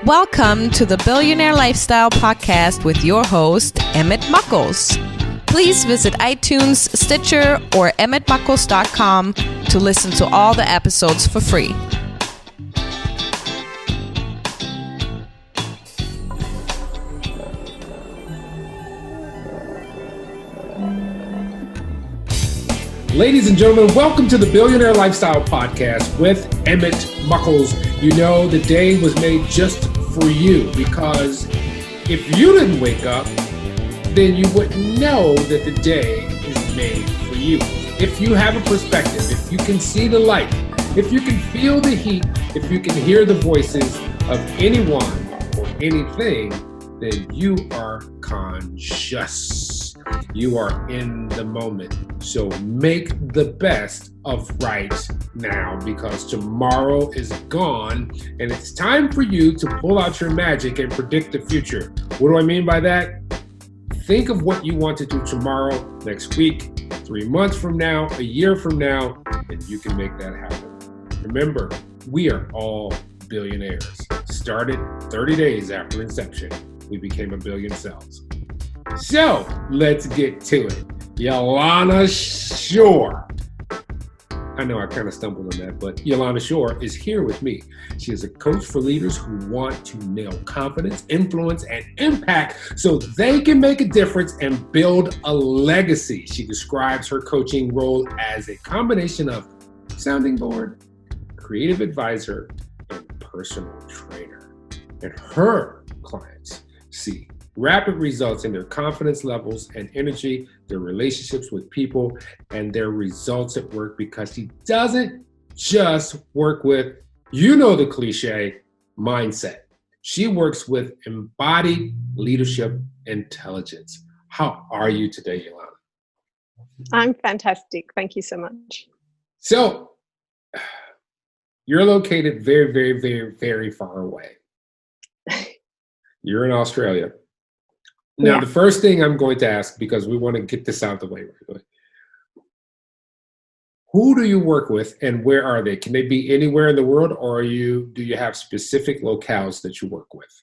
Welcome to the Billionaire Lifestyle Podcast with your host, Emmitt Muckles. Please visit iTunes, Stitcher, or emmittmuckles.com to listen to all the episodes for free. Ladies and gentlemen, welcome to the Billionaire Lifestyle Podcast with Emmitt Muckles. You know, the day was made just for you because if you didn't wake up, then you wouldn't know that the day is made for you. If you have a perspective, if you can see the light, if you can feel the heat, if you can hear the voices of anyone or anything, then you are conscious. You are in the moment. So make the best of right now because tomorrow is gone and it's time for you to pull out your magic and predict the future. What do I mean by that? Think of what you want to do tomorrow, next week, 3 months from now, a year from now, and you can make that happen. Remember, we are all billionaires. Started 30 days after inception, we became 1 billion cells. So let's get to it. Yollana Shore. I know I kind of stumbled on that, but Yollana Shore is here with me. She is a coach for leaders who want to nail confidence, influence, and impact so they can make a difference and build a legacy. She describes her coaching role as a combination of sounding board, creative advisor, and personal trainer. And her clients see rapid results in their confidence levels and energy, their relationships with people, and their results at work because she doesn't just work with, you know the cliche, mindset. She works with embodied leadership intelligence. How are you today, Yollana? I'm fantastic. Thank you so much. So, you're located very, very, very, very far away. You're in Australia. Now, Yeah. The first thing I'm going to ask, because we want to get this out of the way, who do you work with and where are they? Can they be anywhere in the world or do you have specific locales that you work with?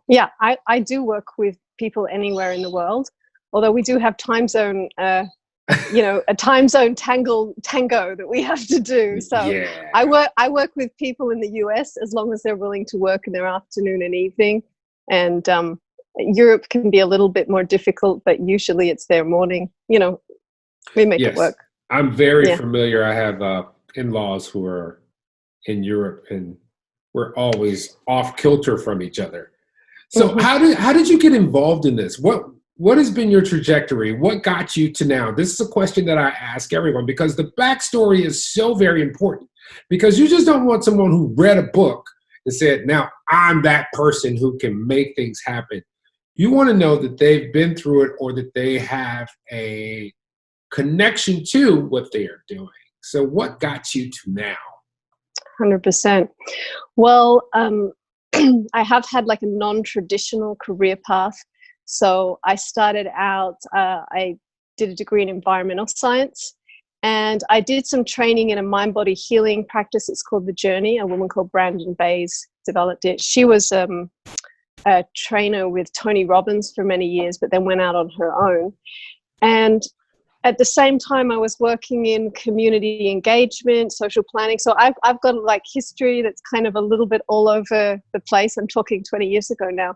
Yeah, I do work with people anywhere in the world, although we do have time zone, a time zone tango that we have to do. So yeah. I work with people in the US as long as they're willing to work in their afternoon and evening. And Europe can be a little bit more difficult, but usually it's their morning. You know, we make it work. I'm very familiar. I have in-laws who are in Europe, and we're always off kilter from each other. So how did you get involved in this? What has been your trajectory? What got you to now? This is a question that I ask everyone because the backstory is so very important. Because you just don't want someone who read a book and said, now I'm that person who can make things happen. You want to know that they've been through it or that they have a connection to what they are doing. So what got you to now? 100%. Well, I have had like a non-traditional career path. So I started out, I did a degree in environmental science, and I did some training in a mind-body healing practice. It's called The Journey. A woman called Brandon Bays developed it. She was a trainer with Tony Robbins for many years, but then went out on her own. And at the same time, I was working in community engagement, social planning. So I've got like history that's kind of a little bit all over the place. I'm talking 20 years ago now.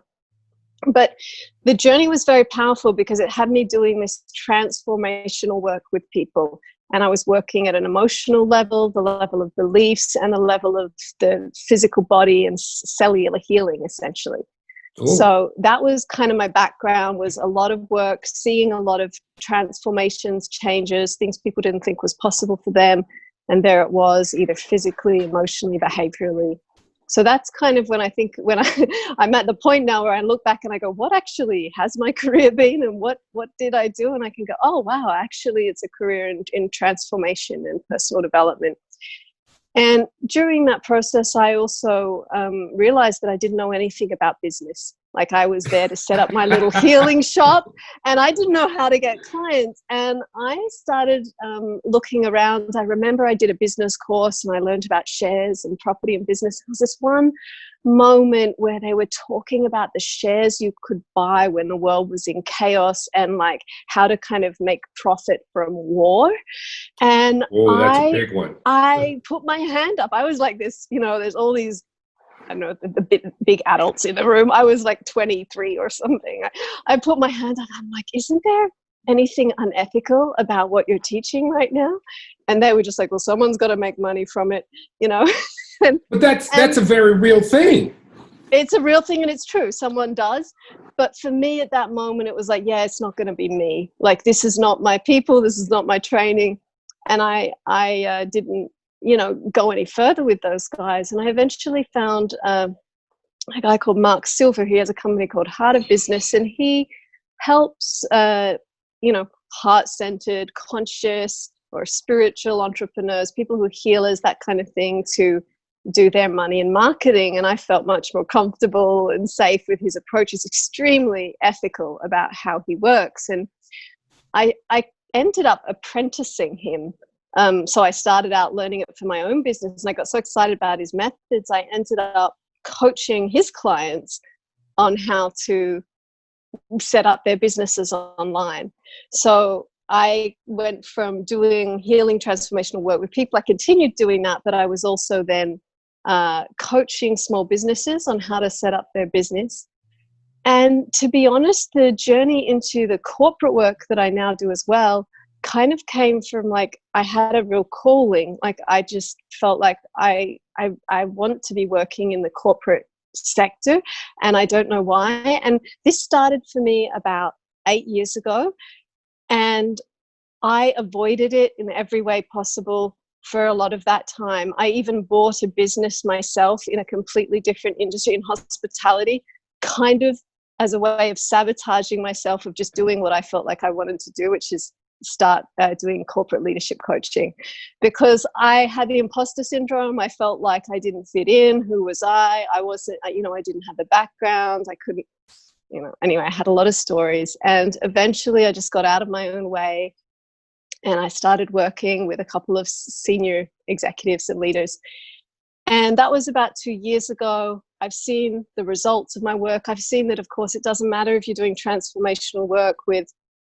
But the journey was very powerful because it had me doing this transformational work with people. And I was working at an emotional level, the level of beliefs, and the level of the physical body and cellular healing, essentially. Ooh. So that was kind of my background, was a lot of work, seeing a lot of transformations, changes, things people didn't think was possible for them. And there it was, either physically, emotionally, behaviorally. So that's kind of when I'm at the point now where I look back and I go, what actually has my career been and what did I do? And I can go, oh, wow, actually it's a career in transformation and personal development. And during that process, I also realized that I didn't know anything about business. Like I was there to set up my little healing shop, and I didn't know how to get clients. And I started looking around. I remember I did a business course and I learned about shares and property and business. There was this one moment where they were talking about the shares you could buy when the world was in chaos, and like how to kind of make profit from war. And that's a big one. I put my hand up. I was like this, there's all these, I don't know, the big adults in the room. I was like 23 or something. I put my hand up. I'm like, isn't there anything unethical about what you're teaching right now? And they were just like, well, someone's got to make money from it, But that's a very real thing. It's a real thing, and it's true. Someone does. But for me at that moment, it was like, yeah, it's not going to be me. Like, this is not my people. This is not my training. And I didn't, go any further with those guys. And I eventually found a guy called Mark Silver. He has a company called Heart of Business, and he helps, heart-centered, conscious, or spiritual entrepreneurs, people who are healers, that kind of thing, to do their money in marketing. And I felt much more comfortable and safe with his approach. He's extremely ethical about how he works. And I ended up apprenticing him. So I started out learning it for my own business, and I got so excited about his methods, I ended up coaching his clients on how to set up their businesses online. So I went from doing healing transformational work with people. I continued doing that, but I was also then coaching small businesses on how to set up their business. And to be honest, the journey into the corporate work that I now do as well kind of came from, like, I had a real calling. Like, I just felt like I want to be working in the corporate sector, and I don't know why. And this started for me about 8 years ago, and I avoided it in every way possible for a lot of that time. I even bought a business myself in a completely different industry, in hospitality, kind of as a way of sabotaging myself, of just doing what I felt like I wanted to do, which is start doing corporate leadership coaching, because I had the imposter syndrome. I felt like I didn't fit in. Who was I? I wasn't, I didn't have the background. I couldn't, anyway, I had a lot of stories. And eventually I just got out of my own way, and I started working with a couple of senior executives and leaders. And that was about 2 years ago. I've seen the results of my work. I've seen that, of course, it doesn't matter if you're doing transformational work with,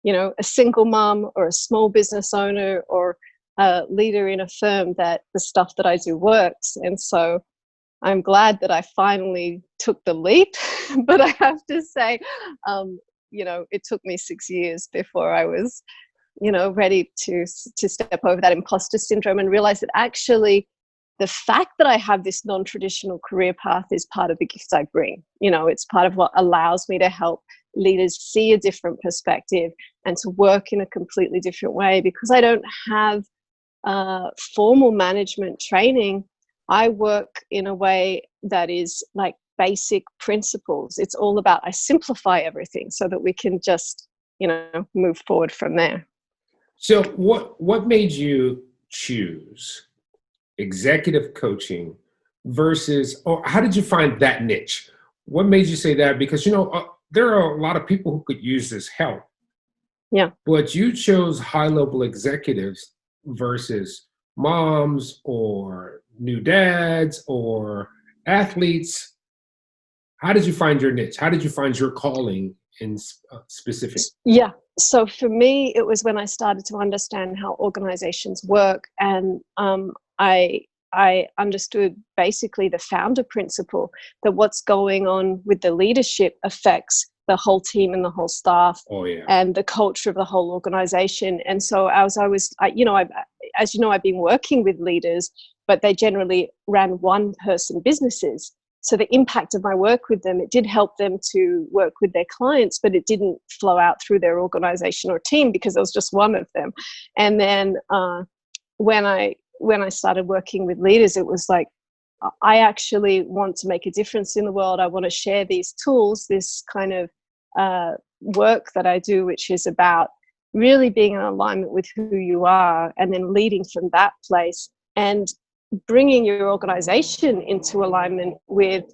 a single mom or a small business owner or a leader in a firm, that the stuff that I do works. And so I'm glad that I finally took the leap. But I have to say, it took me 6 years before I was ready to step over that imposter syndrome and realize that actually the fact that I have this non-traditional career path is part of the gift I bring. It's part of what allows me to help leaders see a different perspective and to work in a completely different way. Because I don't have formal management training, I work in a way that is like basic principles. It's all about, I simplify everything so that we can just, move forward from there. So what made you choose executive coaching versus, or how did you find that niche? What made you say that? Because, there are a lot of people who could use this help. Yeah. But you chose high-level executives versus moms or new dads or athletes. How did you find your niche? How did you find your calling in specific? Yeah. So for me, it was when I started to understand how organizations work, and I understood basically the founder principle, that what's going on with the leadership affects the whole team and the whole staff. Oh, yeah. And the culture of the whole organization. And so as I've been working with leaders, but they generally ran one-person businesses. So the impact of my work with them, it did help them to work with their clients, but it didn't flow out through their organization or team because there was just one of them. And then when I started working with leaders, it was like, I actually want to make a difference in the world. I want to share these tools, this kind of work that I do, which is about really being in alignment with who you are, and then leading from that place and bringing your organization into alignment with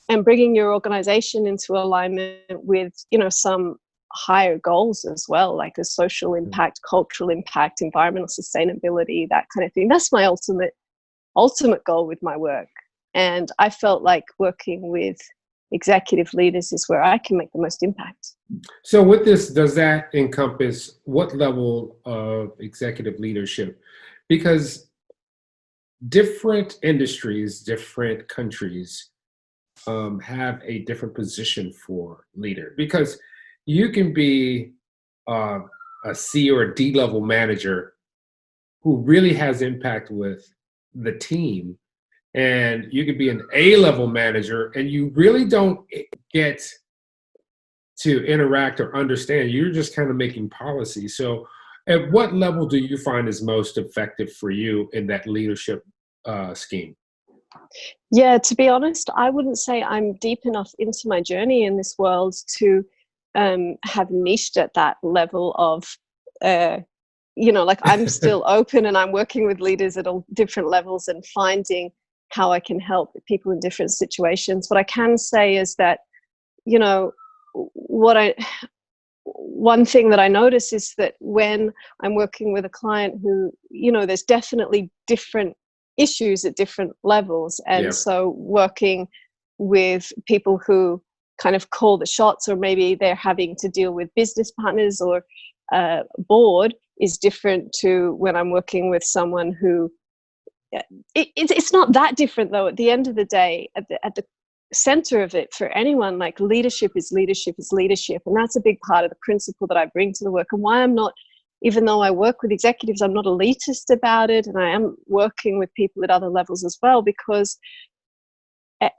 and bringing your organization into alignment with, you know, some higher goals as well, like a social impact, cultural impact, environmental sustainability, that kind of thing. That's my ultimate goal with my work. And I felt like working with executive leaders is where I can make the most impact. So with this, does that encompass what level of executive leadership? Because different industries, different countries have a different position for leader. Because you can be a C or a D level manager who really has impact with the team, and you could be an A level manager and you really don't get to interact or understand. You're just kind of making policy. So at what level do you find is most effective for you in that leadership scheme? Yeah, to be honest, I wouldn't say I'm deep enough into my journey in this world to have niched at that level of, you know, like I'm still open and I'm working with leaders at all different levels and finding how I can help people in different situations. What I can say is that, you know, one thing that I notice is that when I'm working with a client who, you know, there's definitely different issues at different levels. And so working with people who kind of call the shots, or maybe they're having to deal with business partners or board, is different to when I'm working with someone who, it's not that different though. At the end of the day, at the center of it for anyone, like leadership is leadership is leadership. And that's a big part of the principle that I bring to the work, and why I'm not, even though I work with executives, I'm not elitist about it. And I am working with people at other levels as well, because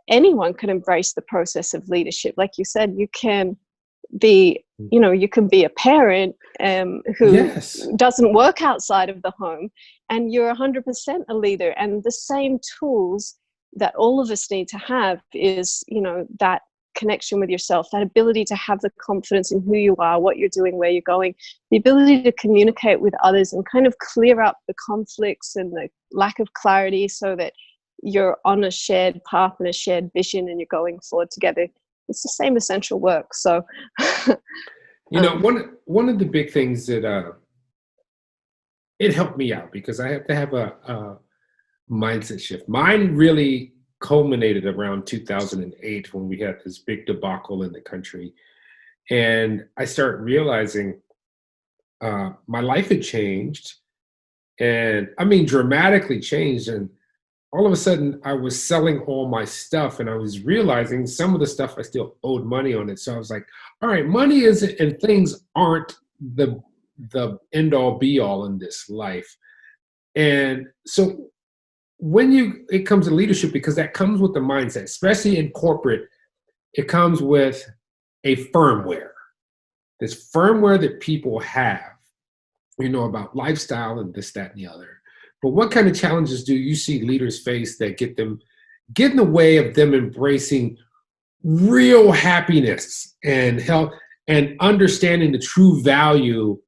anyone can embrace the process of leadership. Like you said, you can be, you know, you can be a parent who doesn't work outside of the home, and you're 100% a leader. And the same tools that all of us need to have is, you know, that connection with yourself, that ability to have the confidence in who you are, what you're doing, where you're going, the ability to communicate with others and kind of clear up the conflicts and the lack of clarity so that you're on a shared path and a shared vision and you're going forward together. It's the same essential work. So, you know, one of the big things that it helped me out, because I have to have a mindset shift. Mine really culminated around 2008 when we had this big debacle in the country. And I started realizing my life had changed, and I mean dramatically changed. And all of a sudden I was selling all my stuff, and I was realizing some of the stuff I still owed money on it. So I was like, all right, money isn't, and things aren't the end all be all in this life. And so when it comes to leadership, because that comes with the mindset, especially in corporate, it comes with a firmware. This firmware that people have, you know, about lifestyle and this, that, and the other. But what kind of challenges do you see leaders face that get in the way of them embracing real happiness and health and understanding the true value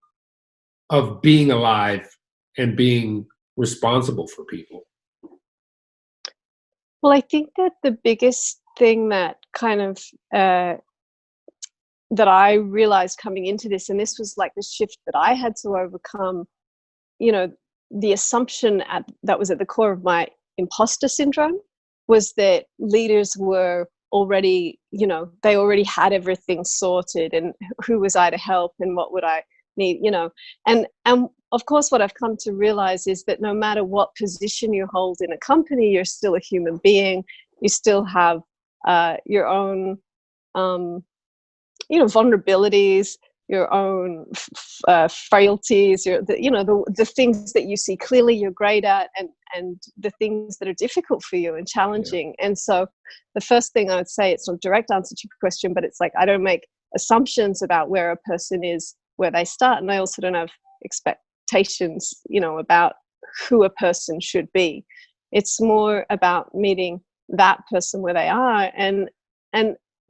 of being alive and being responsible for people? well, I think that the biggest thing that kind of that I realized coming into this, and this was like the shift that I had to overcome, you know, the assumption that was at the core of my imposter syndrome was that leaders were already, you know, they already had everything sorted, and who was I to help, and what would I need, you know. And of course, what I've come to realize is that no matter what position you hold in a company, you're still a human being. You still have your own, you know, vulnerabilities, your own frailties, the things that you see clearly you're great at, and the things that are difficult for you and challenging. Yeah. And so the first thing I would say, it's not a direct answer to your question, but it's like, I don't make assumptions about where a person is, where they start. And I also don't have expectations, you know, about who a person should be. It's more about meeting that person where they are. And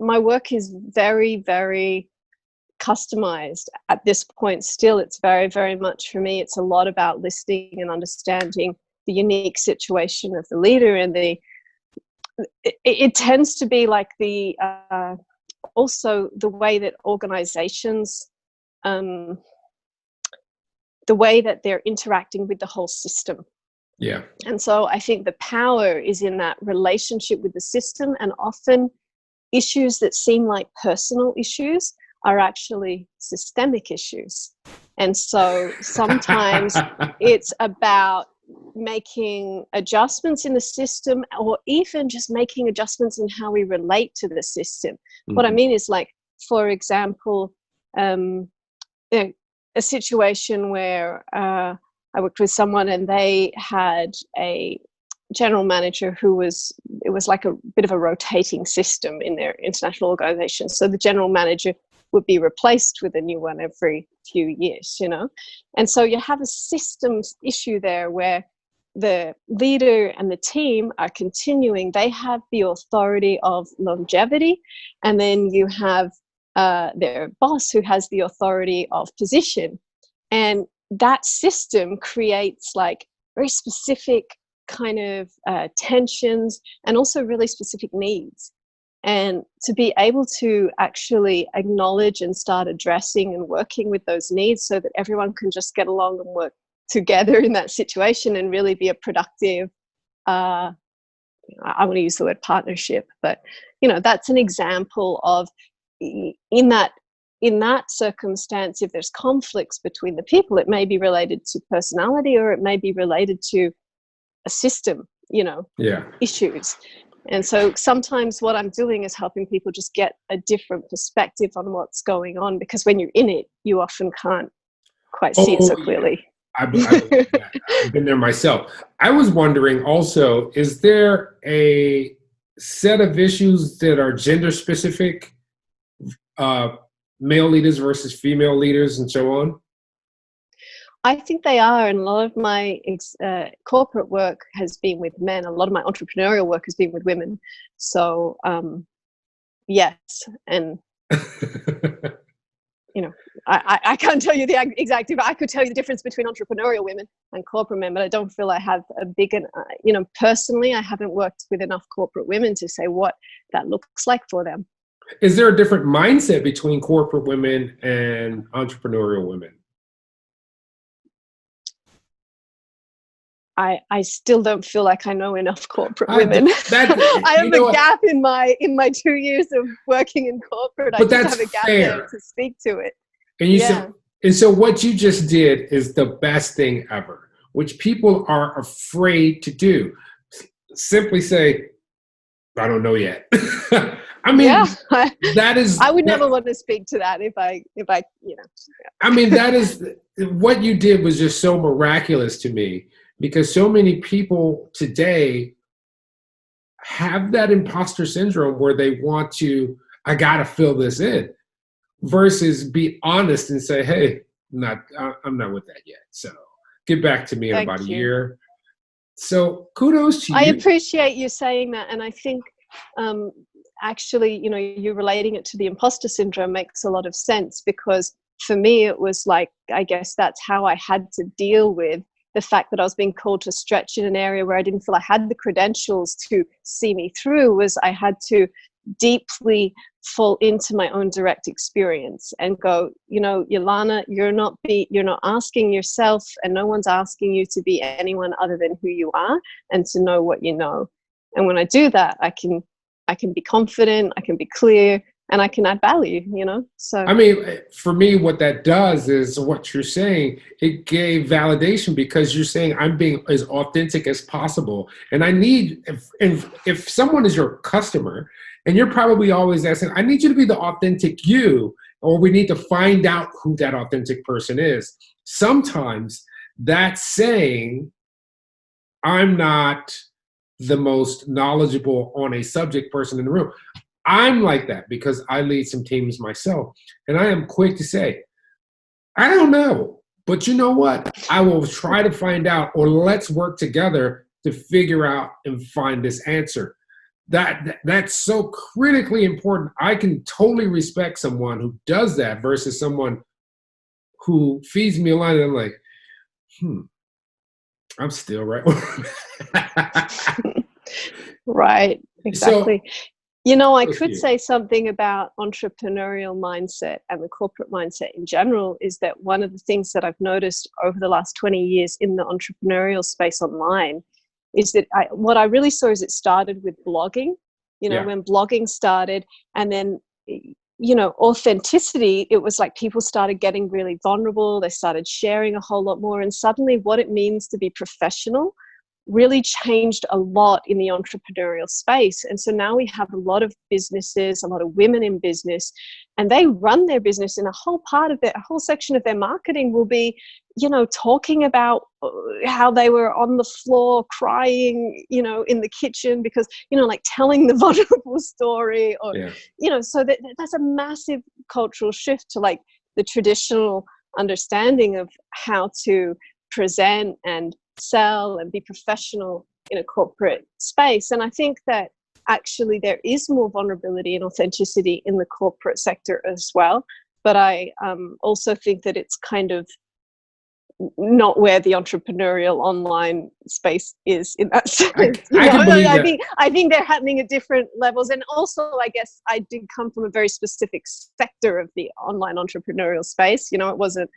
my work is very, very customized at this point. Still, it's very, very much for me, it's a lot about listening and understanding the unique situation of the leader and the it tends to be like also the way that organizations, the way that they're interacting with the whole system. Yeah. And so I think the power is in that relationship with the system, and often issues that seem like personal issues are actually systemic issues. And so sometimes it's about making adjustments in the system, or even just making adjustments in how we relate to the system. Mm-hmm. What I mean is, like, for example, a situation where I worked with someone and they had a general manager it was like a bit of a rotating system in their international organization. So the general manager would be replaced with a new one every few years, you know? And so you have a systems issue there where the leader and the team are continuing. They have the authority of longevity, and then you have their boss who has the authority of position. And that system creates like very specific kind of tensions, and also really specific needs. And to be able to actually acknowledge and start addressing and working with those needs so that everyone can just get along and work together in that situation and really be a productive, I want to use the word partnership, but, you know, that's an example of in that circumstance, if there's conflicts between the people, it may be related to personality, or it may be related to a system, you know, issues. And so sometimes what I'm doing is helping people just get a different perspective on what's going on, because when you're in it, you often can't quite see it so clearly. I've been there myself. I was wondering also, is there a set of issues that are gender specific, male leaders versus female leaders and so on? I think they are, and a lot of my corporate work has been with men. A lot of my entrepreneurial work has been with women. So, yes, and you know, I can't tell you the exact, but I could tell you the difference between entrepreneurial women and corporate men. But I don't feel I have a big, you know, personally, I haven't worked with enough corporate women to say what that looks like for them. Is there a different mindset between corporate women and entrepreneurial women? I still don't feel like I know enough corporate women. I have a gap in my 2 years of working in corporate. But I just have a gap there to speak to it. And so what you just did is the best thing ever, which people are afraid to do. Simply say, I don't know yet. I mean, that is. I would never want to speak to that if I, you know. I mean, that is what you did was just so miraculous to me, because so many people today have that imposter syndrome where they want to, I got to fill this in, versus be honest and say, hey, I'm not with that yet. So get back to me in about a year. So kudos to you. I appreciate you saying that. And I think actually, you know, you relating it to the imposter syndrome makes a lot of sense, because for me, it was like, I guess that's how I had to deal with the fact that I was being called to stretch in an area where I didn't feel I had the credentials to see me through. Was I had to deeply fall into my own direct experience and go, you know, Yollana, you're not asking yourself, and no one's asking you to be anyone other than who you are, and to know what you know. And when I do that, I can be confident, I can be clear, and I can add value, you know? So, I mean, for me, what that does is what you're saying, it gave validation, because you're saying I'm being as authentic as possible. And I need, if someone is your customer and you're probably always asking, I need you to be the authentic you, or we need to find out who that authentic person is. Sometimes that's saying I'm not the most knowledgeable on a subject person in the room. I'm like that because I lead some teams myself, and I am quick to say, I don't know, but you know what? I will try to find out, or let's work together to figure out and find this answer. That's so critically important. I can totally respect someone who does that versus someone who feeds me a line and I'm like, I'm still right. Right, exactly. So, I could you. say something about entrepreneurial mindset and the corporate mindset in general is that one of the things that I've noticed over the last 20 years in the entrepreneurial space online is that what I really saw is it started with blogging, when blogging started, and then, authenticity, it was like people started getting really vulnerable. They started sharing a whole lot more. And suddenly what it means to be professional really changed a lot in the entrepreneurial space. And so now we have a lot of businesses, a lot of women in business, and they run their business, and a whole section of their marketing will be, talking about how they were on the floor crying, in the kitchen because, like telling the vulnerable story or, so that's a massive cultural shift to like the traditional understanding of how to present and sell and be professional in a corporate space. And I think that actually there is more vulnerability and authenticity in the corporate sector as well. But I also think that it's kind of not where the entrepreneurial online space is in that sense. I think they're happening at different levels. And also, I guess I did come from a very specific sector of the online entrepreneurial space. It wasn't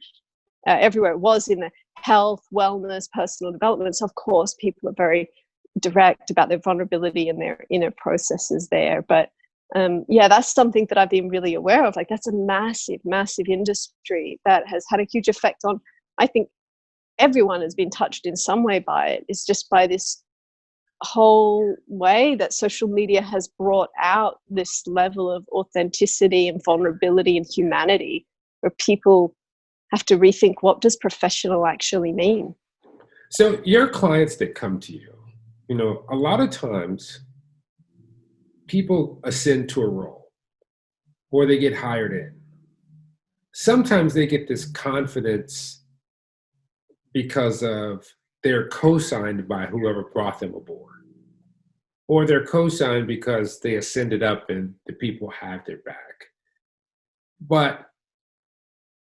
everywhere. It was in the health, wellness, personal development. So of course, people are very direct about their vulnerability and their inner processes there. But that's something that I've been really aware of. Like that's a massive, massive industry that has had a huge effect on, I think everyone has been touched in some way by it. It's just by this whole way that social media has brought out this level of authenticity and vulnerability and humanity where people have to rethink, what does professional actually mean? So your clients that come to you, a lot of times people ascend to a role or they get hired in. Sometimes they get this confidence because of they're co-signed by whoever brought them aboard, or they're co-signed because they ascended up and the people have their back. But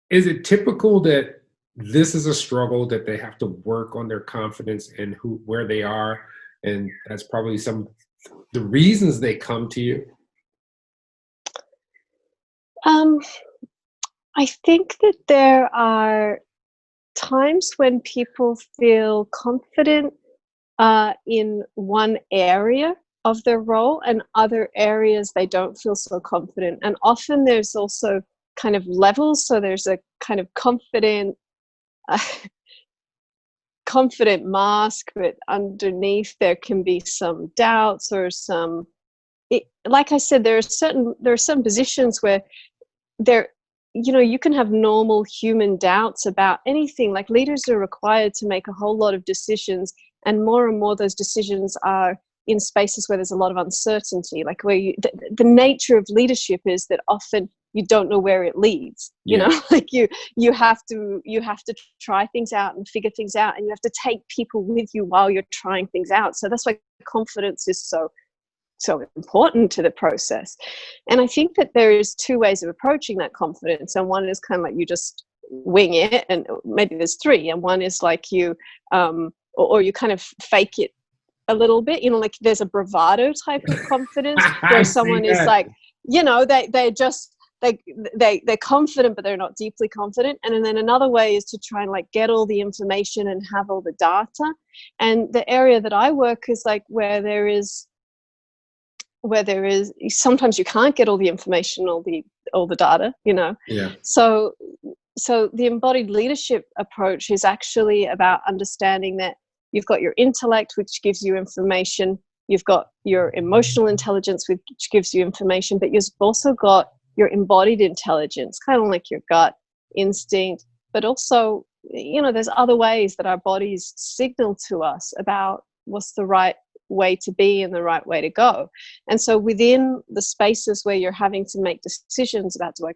is it typical that this is a struggle, that they have to work on their confidence and where they are, and that's probably some of the reasons they come to you? I think that there are times when people feel confident in one area of their role, and other areas they don't feel so confident. And often there's also kind of levels. So there's a kind of confident mask, but underneath there can be some doubts or like I said, there are some positions where you can have normal human doubts about anything. Like leaders are required to make a whole lot of decisions, and more those decisions are in spaces where there's a lot of uncertainty, like where the nature of leadership is that often you don't know where it leads. Like you have to try things out and figure things out, and you have to take people with you while you're trying things out. So that's why confidence is so important to the process. And I think that there is two ways of approaching that confidence, and one is kind of like you just wing it, and maybe there's three, and one is like you or you kind of fake it a little bit, like there's a bravado type of confidence where someone is like, they're confident, but they're not deeply confident. And then another way is to try and like get all the information and have all the data. And the area that I work is like where there is sometimes you can't get all the information, all the data, So the embodied leadership approach is actually about understanding that you've got your intellect, which gives you information. You've got your emotional intelligence, which gives you information, but you've also got your embodied intelligence, kind of like your gut instinct, but also, there's other ways that our bodies signal to us about what's the right way to be and the right way to go. And so within the spaces where you're having to make decisions about, do I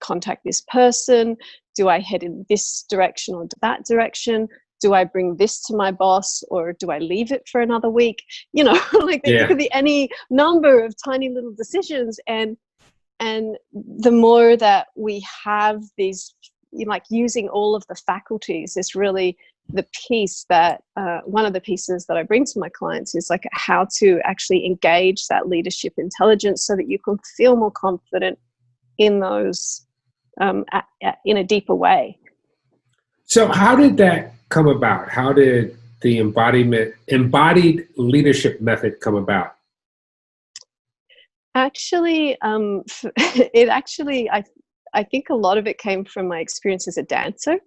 contact this person? Do I head in this direction or that direction? Do I bring this to my boss, or do I leave it for another week? Like there could be any number of tiny little decisions. And the more that we have these, like using all of the faculties, this really the piece that one of the pieces that I bring to my clients is like how to actually engage that leadership intelligence so that you can feel more confident in those in a deeper way. So how did that come about? How did the embodied leadership method come about? Actually, I think a lot of it came from my experience as a dancer.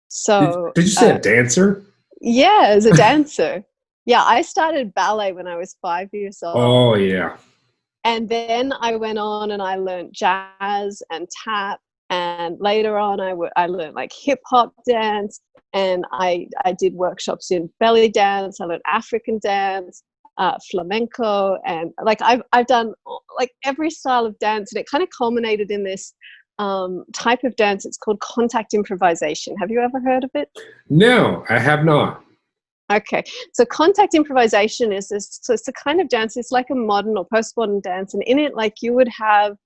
So did you say a dancer? Yeah, as a dancer. Yeah, I started ballet when I was 5 years old. Oh, yeah. And then I went on and I learned jazz and tap. And later on, I learned like hip hop dance. And I did workshops in belly dance. I learned African dance, flamenco. And like I've done like every style of dance. And it kind of culminated in this type of dance. It's called contact improvisation. Have you ever heard of it? No, I have not. Okay, so contact improvisation is this. So it's the kind of dance. It's like a modern or postmodern dance, and in it, like you would have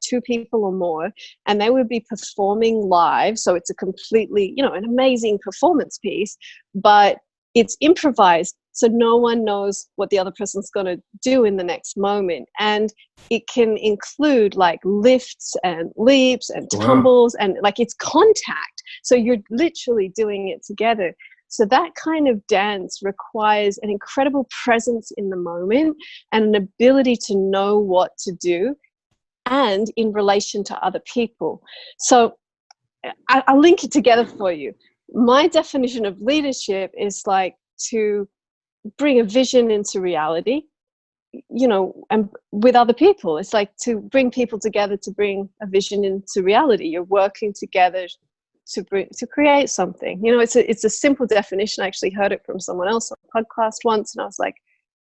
two people or more, and they would be performing live. So it's a completely, an amazing performance piece, but it's improvised. So no one knows what the other person's going to do in the next moment. And it can include like lifts and leaps and tumbles. Wow. And like it's contact. So you're literally doing it together. So that kind of dance requires an incredible presence in the moment and an ability to know what to do and in relation to other people. So I'll link it together for you. My definition of leadership is like to bring a vision into reality, and with other people. It's like to bring people together to bring a vision into reality. You're working together to create something. It's a simple definition. I actually heard it from someone else on a podcast once, and I was like,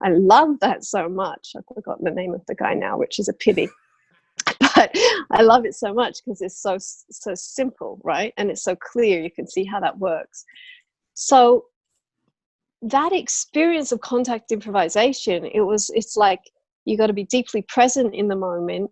I love that so much. I've forgotten the name of the guy now, which is a pity. But I love it so much because it's so simple, right? And it's so clear. You can see how that works. So that experience of contact improvisation, it's like you got to be deeply present in the moment.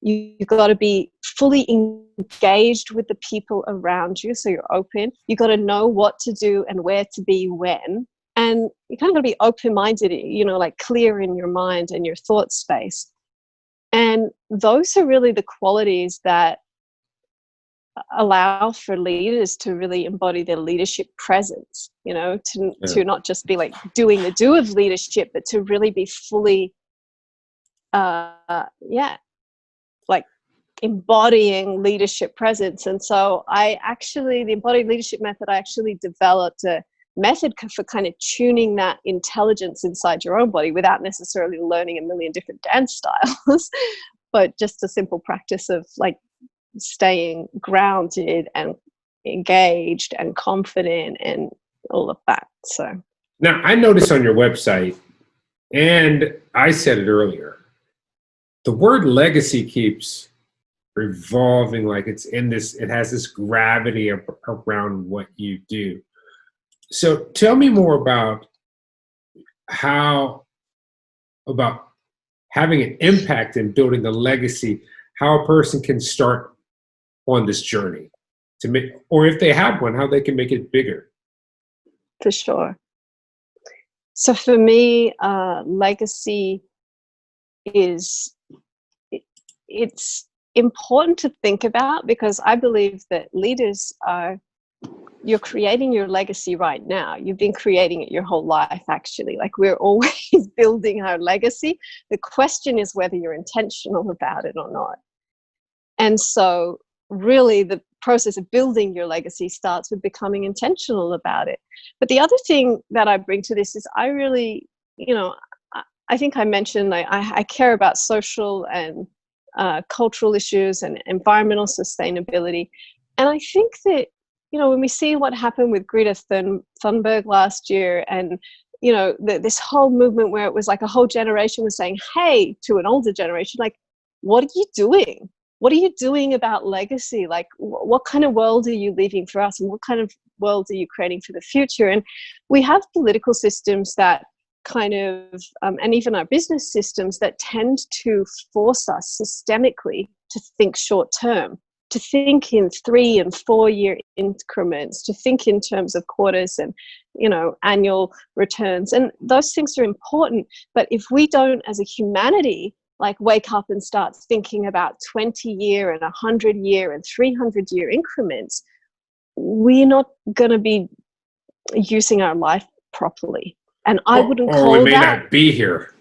You've got to be fully engaged with the people around you, so you're open. You got to know what to do and where to be when, and you kind of got to be open-minded, like clear in your mind and your thought space. And those are really the qualities that allow for leaders to really embody their leadership presence, to not just be like doing the do of leadership, but to really be fully, like embodying leadership presence. And so the embodied leadership method, I actually developed a method for kind of tuning that intelligence inside your own body without necessarily learning a million different dance styles, but just a simple practice of like staying grounded and engaged and confident and all of that. So now I noticed on your website, and I said it earlier, the word legacy keeps revolving, like it has this gravity around what you do. So tell me more about about having an impact in building a legacy, how a person can start on this journey to make, or if they have one, how they can make it bigger. For sure. So for me, legacy it's important to think about, because I believe that you're creating your legacy right now. You've been creating it your whole life, actually. Like we're always building our legacy. The question is whether you're intentional about it or not. And so really the process of building your legacy starts with becoming intentional about it. But the other thing that I bring to this is I really, I think I mentioned I care about social and cultural issues and environmental sustainability. And I think that, when we see what happened with Greta Thunberg last year, and, this whole movement where it was like a whole generation was saying, hey, to an older generation, like, what are you doing? What are you doing about legacy? Like, what kind of world are you leaving for us? And what kind of world are you creating for the future? And we have political systems that kind of, and even our business systems that tend to force us systemically to think short term, to think in 3 and 4 year increments, to think in terms of quarters and, annual returns. And those things are important. But if we don't, as a humanity, like wake up and start thinking about 20-year and 100-year and 300-year increments, we're not going to be using our life properly. And I wouldn't call that. Or we may not be here.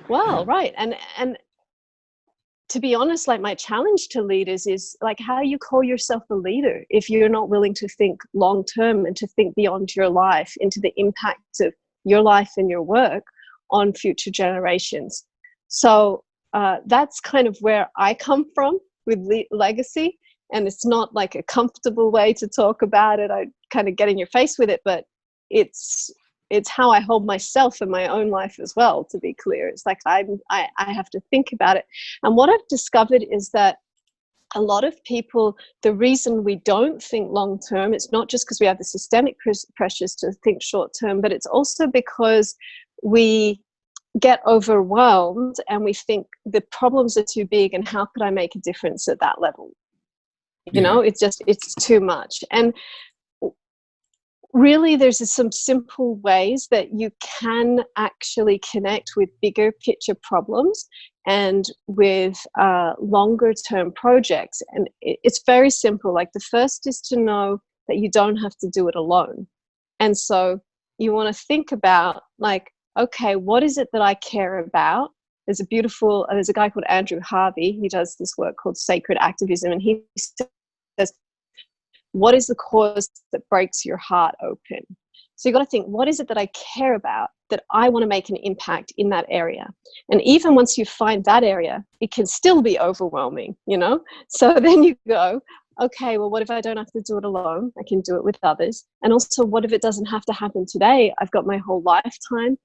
Well, right. And to be honest, like my challenge to leaders is like, how you call yourself a leader if you're not willing to think long term and to think beyond your life into the impact of your life and your work on future generations. So that's kind of where I come from with legacy. And it's not like a comfortable way to talk about it. I kind of get in your face with it, but it's how I hold myself in my own life as well, to be clear. It's like I have to think about it. And what I've discovered is that a lot of people, the reason we don't think long term, it's not just because we have the systemic pressures to think short term, but it's also because we get overwhelmed and we think the problems are too big and how could I make a difference at that level? It's too much. And really, there's some simple ways that you can actually connect with bigger picture problems and with longer term projects. And it's very simple. Like the first is to know that you don't have to do it alone. And so you want to think about like, okay, what is it that I care about? There's a guy called Andrew Harvey. He does this work called Sacred Activism. And he says, what is the cause that breaks your heart open? So you've got to think, what is it that I care about that I want to make an impact in that area? And even once you find that area, it can still be overwhelming, So then you go, okay, well, what if I don't have to do it alone? I can do it with others. And also, what if it doesn't have to happen today? I've got my whole lifetime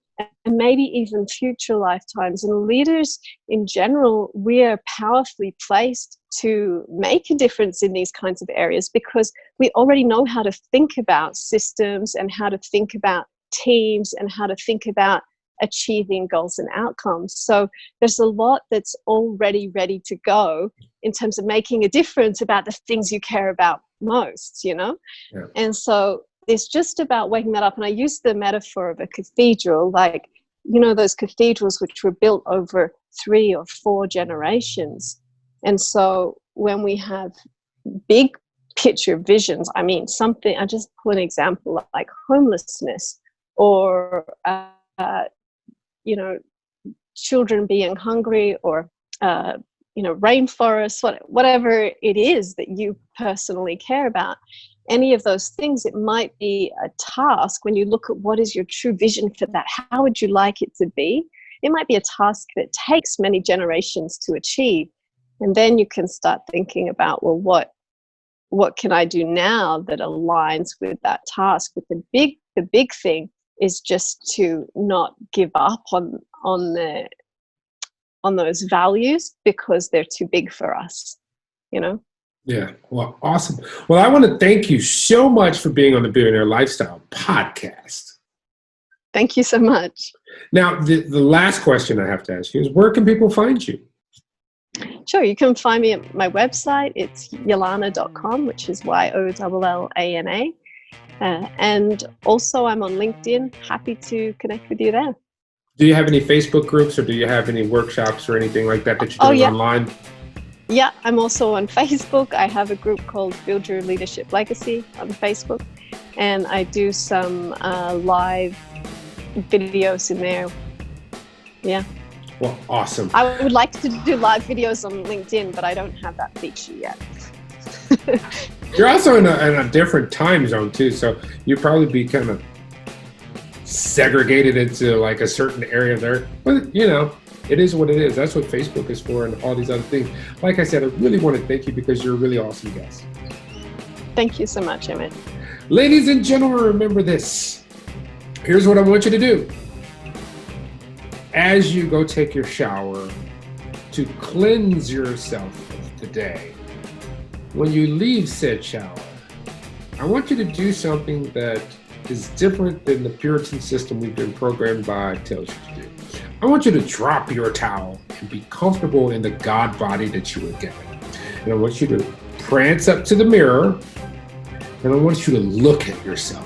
and maybe even future lifetimes. And leaders in general, we are powerfully placed to make a difference in these kinds of areas because we already know how to think about systems and how to think about teams and how to think about achieving goals and outcomes. So there's a lot that's already ready to go in terms of making a difference about the things you care about most, Yeah. And so it's just about waking that up. And I use the metaphor of a cathedral, like, those cathedrals which were built over 3 or 4 generations. And so when we have big picture visions, I just pull an example like homelessness or, children being hungry or, rainforests, whatever it is that you personally care about. Any of those things, it might be a task when you look at what is your true vision for that. How would you like it to be? It might be a task that takes many generations to achieve. And then you can start thinking about, well, what can I do now that aligns with that task? But the big thing is just to not give up on those values because they're too big for us, Yeah. Well, awesome. Well, I want to thank you so much for being on the Billionaire Lifestyle Podcast. Thank you so much. Now, the last question I have to ask you is, where can people find you? Sure. You can find me at my website. It's yollana.com, which is YOLLANA. And also I'm on LinkedIn. Happy to connect with you there. Do you have any Facebook groups or do you have any workshops or anything like that you're doing online? Yeah, I'm also on Facebook. I have a group called Build Your Leadership Legacy on Facebook. And I do some live videos in there. Yeah. Well, awesome. I would like to do live videos on LinkedIn, but I don't have that feature yet. You're also in a different time zone too, so you'd probably be kind of segregated into like a certain area there. But it is what it is. That's what Facebook is for and all these other things. Like I said, I really want to thank you because you're a really awesome guest. Thank you so much, Emmitt. Ladies and gentlemen, remember this. Here's what I want you to do. As you go take your shower to cleanse yourself of the day, when you leave said shower, I want you to do something that is different than the Puritan system we've been programmed by tells you to do. I want you to drop your towel and be comfortable in the God body that you were given. And I want you to prance up to the mirror, and I want you to look at yourself.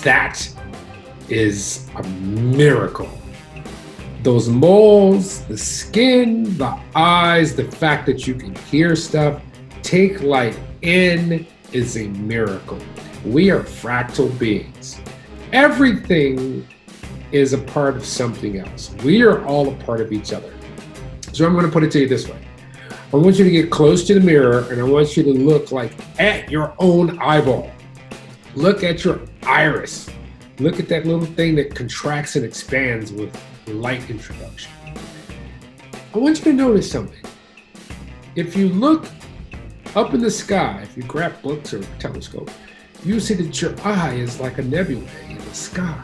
That is a miracle. Those moles, the skin, the eyes, the fact that you can hear stuff, take light in is a miracle. We are fractal beings. Everything is a part of something else. We are all a part of each other. So I'm going to put it to you this way. I want you to get close to the mirror, and I want you to look like at your own eyeball. Look at your iris. Look at that little thing that contracts and expands with light introduction. I want you to notice something. If you look up in the sky, if you grab books or a telescope, you see that your eye is like a nebula in the sky,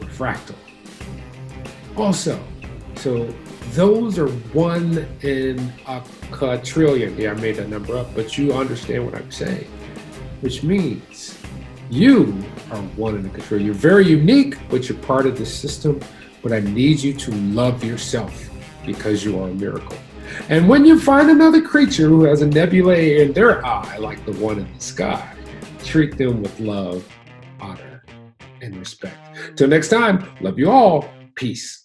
or fractal. Also, so those are 1 in a quadrillion. Yeah, I made that number up, but you understand what I'm saying, which means you are 1 in a quadrillion. You're very unique, but you're part of the system. But I need you to love yourself because you are a miracle. And when you find another creature who has a nebula in their eye, like the one in the sky, treat them with love, honor, and respect. Till next time, love you all. Peace.